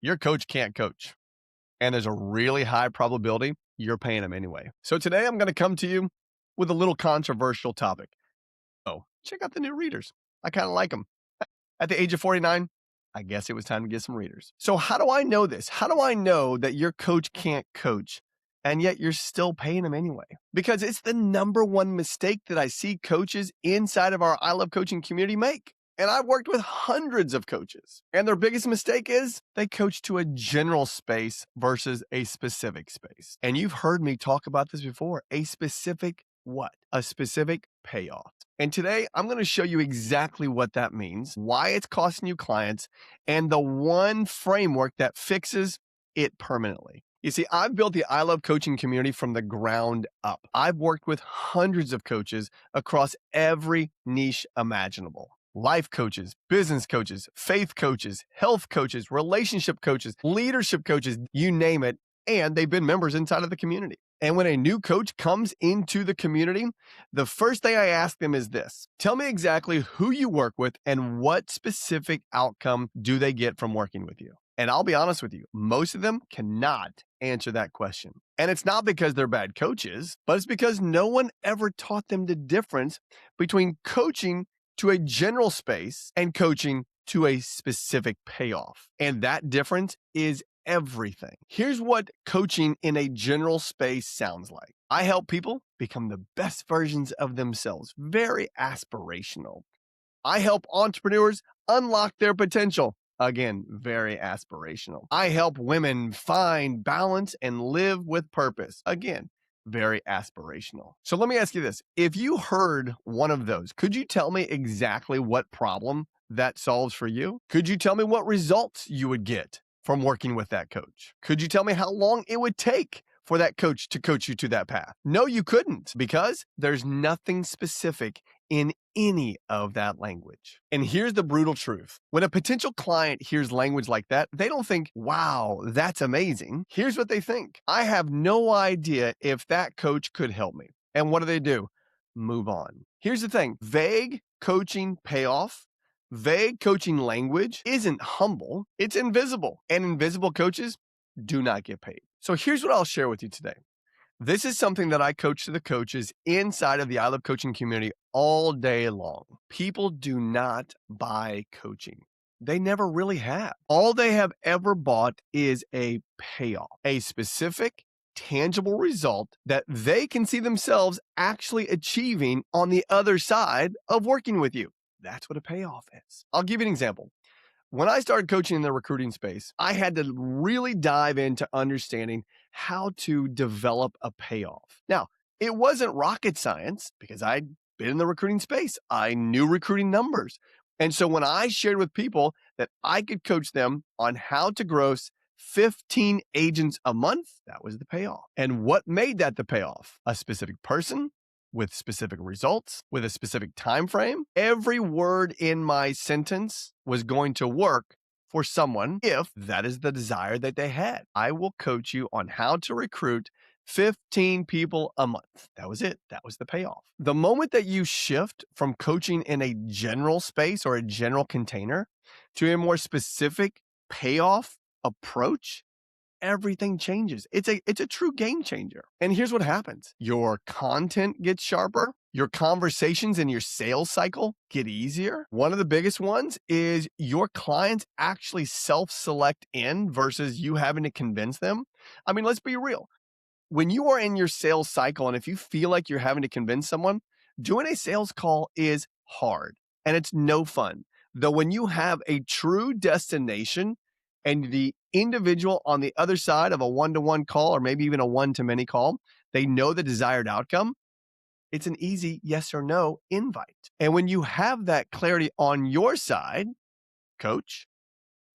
your coach can't coach, and there's a really high probability you're paying them anyway. So today I'm going to come to you with a little controversial topic. Oh, check out the new readers. I kind of like them. At the age of 49, I guess it was time to get some readers. So how do I know this? How do I know that your coach can't coach and yet you're still paying them anyway? Because it's the number one mistake that I see coaches inside of our I Love Coaching community make. And I've worked with hundreds of coaches, and their biggest mistake is they coach to a general space versus a specific space. And you've heard me talk about this before, a specific what? A specific payoff. And today I'm going to show you exactly what that means, why it's costing you clients, and the one framework that fixes it permanently. You see, I've built the I Love Coaching community from the ground up. I've worked with hundreds of coaches across every niche imaginable. Life coaches, business coaches, faith coaches, health coaches, relationship coaches, leadership coaches, you name it. And they've been members inside of the community. And when a new coach comes into the community, the first thing I ask them is this: tell me exactly who you work with and what specific outcome do they get from working with you? And I'll be honest with you, most of them cannot answer that question. And it's not because they're bad coaches, but it's because no one ever taught them the difference between coaching to a general space and coaching to a specific payoff. And that difference is everything. Here's what coaching in a general space sounds like. I help people become the best versions of themselves. Very aspirational. I help entrepreneurs unlock their potential. Again, very aspirational. I help women find balance and live with purpose. Again, very aspirational. So let me ask you this. If you heard one of those, could you tell me exactly what problem that solves for you? Could you tell me what results you would get from working with that coach? Could you tell me how long it would take for that coach to coach you to that path? No, you couldn't, because there's nothing specific in any of that language. And here's the brutal truth. When a potential client hears language like that, they don't think, wow, that's amazing. Here's what they think: I have no idea if that coach could help me. And what do? Move on. Here's the thing. Vague coaching payoff, vague coaching language isn't humble, it's invisible. And invisible coaches do not get paid. So here's what I'll share with you today. This is something that I coach to the coaches inside of the I Love Coaching community all day long. People do not buy coaching. They never really have. All they have ever bought is a payoff, a specific, tangible result that they can see themselves actually achieving on the other side of working with you. That's what a payoff is. I'll give you an example. When I started coaching in the recruiting space, I had to really dive into understanding how to develop a payoff. Now, it wasn't rocket science because I'd been in the recruiting space. I knew recruiting numbers. And so when I shared with people that I could coach them on how to gross 15 agents a month, that was the payoff. And what made that the payoff? A specific person with specific results, with a specific time frame. Every word in my sentence was going to work for someone if that is the desire that they had. I will coach you on how to recruit 15 people a month. That was it. That was the payoff. The moment that you shift from coaching in a general space or a general container to a more specific payoff approach, everything changes. It's a true game changer. And here's what happens. Your content gets sharper. Your conversations and your sales cycle get easier. One of the biggest ones is your clients actually self-select in versus you having to convince them. I mean, let's be real. When you are in your sales cycle, and if you feel like you're having to convince someone, doing a sales call is hard and it's no fun. Though when you have a true destination and the individual on the other side of a one-to-one call, or maybe even a one-to-many call, they know the desired outcome, it's an easy yes or no invite. And when you have that clarity on your side, coach,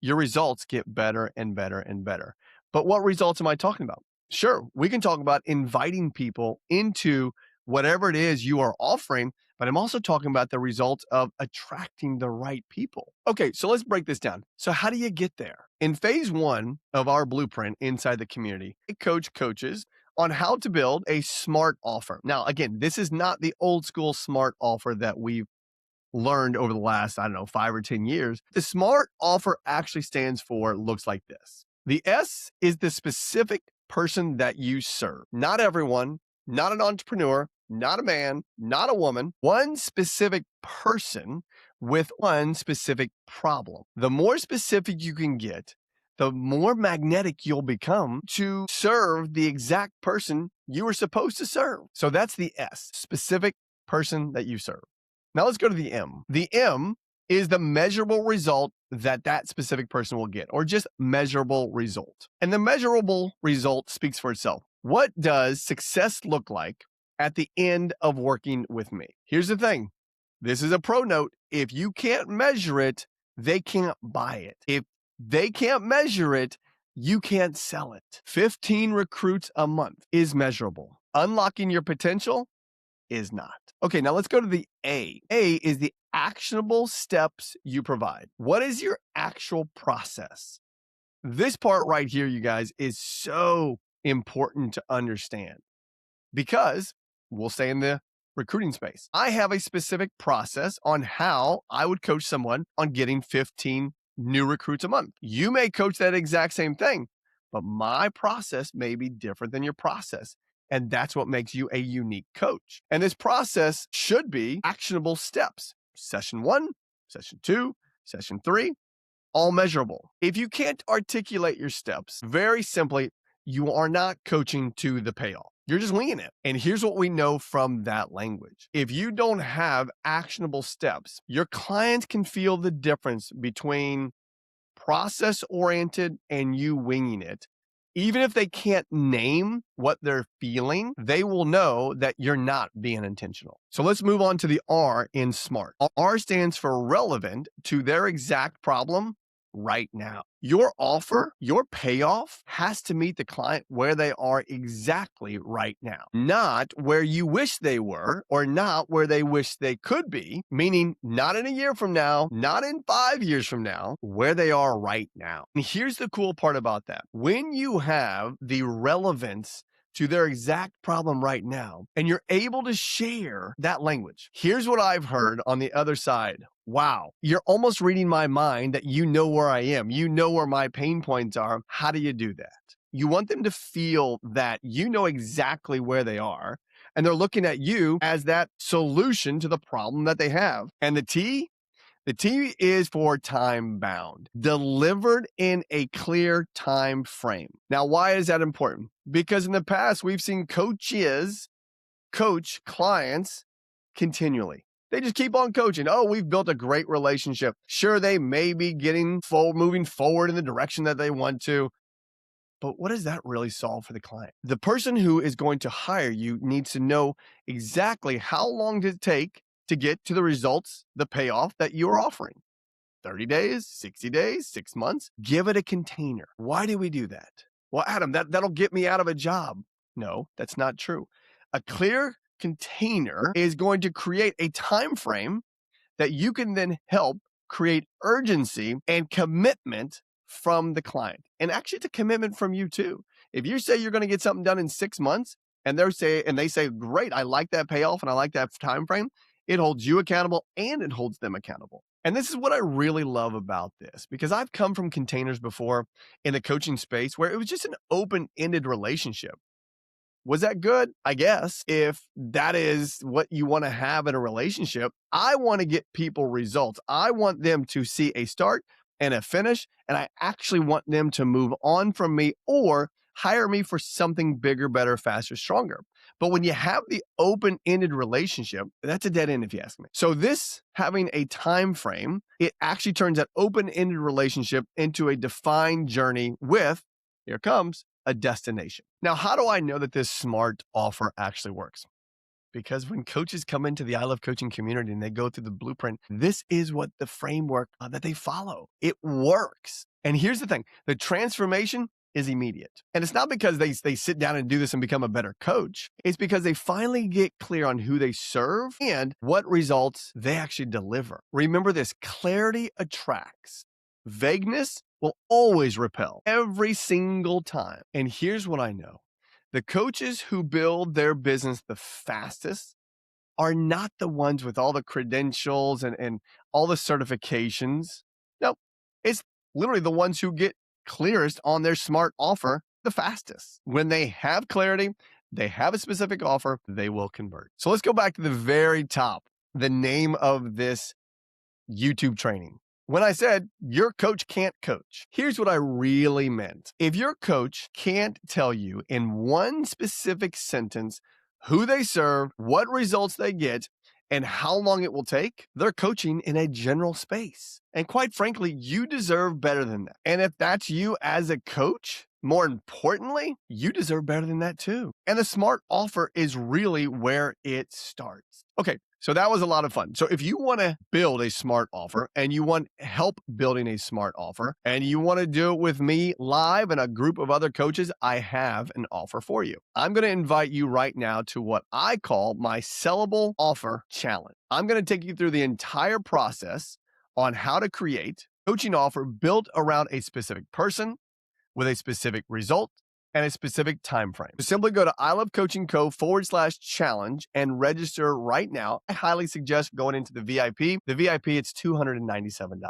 your results get better and better and better. But what results am I talking about? Sure, we can talk about inviting people into whatever it is you are offering, but I'm also talking about the results of attracting the right people. Okay, so let's break this down. So how do you get there? In phase 1 of our blueprint inside the community, I coach coaches on how to build a smart offer. Now, again, this is not the old school smart offer that we've learned over the last, I don't know, 5 or 10 years. The SMART offer actually stands for looks like this. The S is the specific person that you serve. Not everyone, not an entrepreneur, not a man, not a woman, one specific person with one specific problem. The more specific you can get, the more magnetic you'll become to serve the exact person you were supposed to serve. So that's the S, specific person that you serve. Now let's go to the M. The M is the measurable result that that specific person will get, or just measurable result. And the measurable result speaks for itself. What does success look like at the end of working with me? Here's the thing. This is a pro note. If you can't measure it, they can't buy it. If they can't measure it, you can't sell it. 15 recruits a month is measurable. Unlocking your potential is not. Okay, now let's go to the A. A is the actionable steps you provide. What is your actual process? This part right here, you guys, is so important to understand because we'll say in the recruiting space, I have a specific process on how I would coach someone on getting 15 new recruits a month. You may coach that exact same thing, but my process may be different than your process. And that's what makes you a unique coach. And this process should be actionable steps. Session 1, session 2, session 3, all measurable. If you can't articulate your steps, very simply, you are not coaching to the payoff. You're just winging it. And here's what we know from that language. If you don't have actionable steps, your clients can feel the difference between process-oriented and you winging it. Even if they can't name what they're feeling, they will know that you're not being intentional. So let's move on to the R in SMART. R stands for relevant to their exact problem right now. Your offer, your payoff has to meet the client where they are exactly right now, not where you wish they were or not where they wish they could be, meaning not in a year from now, not in 5 years from now, where they are right now. And here's the cool part about that. When you have the relevance to their exact problem right now, and you're able to share that language. Here's what I've heard on the other side. Wow, you're almost reading my mind that you know where I am. You know where my pain points are. How do you do that? You want them to feel that you know exactly where they are, and they're looking at you as that solution to the problem that they have. And the T is for time bound, delivered in a clear time frame. Now, why is that important? Because in the past, we've seen coaches coach clients continually. They just keep on coaching. Oh, we've built a great relationship. Sure, they may be moving forward in the direction that they want to. But what does that really solve for the client? The person who is going to hire you needs to know exactly how long does it take to get to the results, the payoff that you are offering. 30 days, 60 days, 6 months. Give it a container. Why do we do that? Well, Adam, that'll get me out of a job. No, that's not true. A clear container is going to create a time frame that you can then help create urgency and commitment from the client. And actually, it's a commitment from you too. If you say you're going to get something done in 6 months, and they say, great, I like that payoff and I like that time frame, it holds you accountable and it holds them accountable. And this is what I really love about this, because I've come from containers before in the coaching space where it was just an open-ended relationship. Was that good? I guess if that is what you want to have in a relationship, I want to get people results. I want them to see a start and a finish, and I actually want them to move on from me or hire me for something bigger, better, faster, stronger. But when you have the open-ended relationship, that's a dead end if you ask me. So this having a time frame, it actually turns that open-ended relationship into a defined journey with, here comes, a destination. Now, how do I know that this SMART offer actually works? Because when coaches come into the I Love Coaching community and they go through the blueprint, this is what the framework that they follow. It works. And here's the thing, the transformation is immediate. And it's not because they sit down and do this and become a better coach. It's because they finally get clear on who they serve and what results they actually deliver. Remember this, clarity attracts. Vagueness will always repel every single time. And here's what I know. The coaches who build their business the fastest are not the ones with all the credentials and all the certifications. No, it's literally the ones who get clearest on their smart offer the fastest. When they have clarity, they have a specific offer, they will convert. So let's go back to the very top, the name of this YouTube training. When I said your coach can't coach, here's what I really meant. If your coach can't tell you in one specific sentence who they serve, what results they get, and how long it will take, they're coaching in a general space. And quite frankly, you deserve better than that. And if that's you as a coach, more importantly, you deserve better than that too. And the smart offer is really where it starts. Okay, so that was a lot of fun. So if you want to build a smart offer and you want help building a smart offer and you want to do it with me live and a group of other coaches, I have an offer for you. I'm going to invite you right now to what I call my sellable offer challenge. I'm going to take you through the entire process on how to create a coaching offer built around a specific person with a specific result and a specific time frame. So simply go to ilovecoachingco.com/challenge and register right now. I highly suggest going into the VIP. The VIP, it's $297.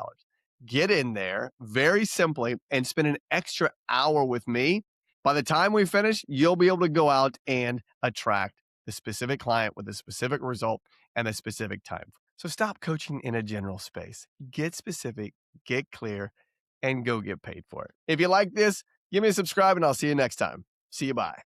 Get in there very simply and spend an extra hour with me. By the time we finish, you'll be able to go out and attract the specific client with a specific result and a specific time. So stop coaching in a general space. Get specific, get clear, and go get paid for it. If you like this, give me a subscribe and I'll see you next time. See you, bye.